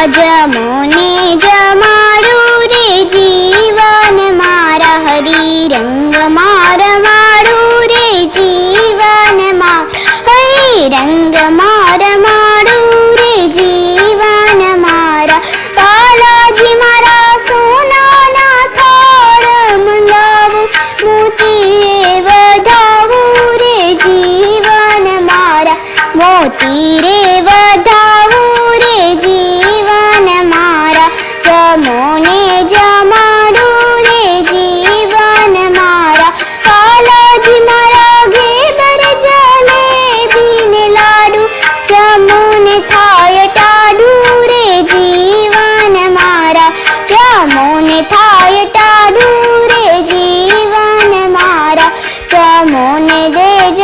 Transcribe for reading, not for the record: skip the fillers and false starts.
જમોને જમાડું રે જીવન મારા હરી રંગ મારું રે જીવન હરી રંગ મારું રે જીવન મારા બાલાજી મારા સોનાના થાળ મંગાવું મોતી રે વધાવું રે જીવન મારા મોતી રે વધાવું રે જીવન મારા જમોને જમાડું રે જીવન મારા કાલાજી મારા ઘેબર જલેબી ને લાડુ જમોને થાય ટાડું રે જીવન મારા જમોને થાય ટાડું રે જીવન મારા જમોને દેજ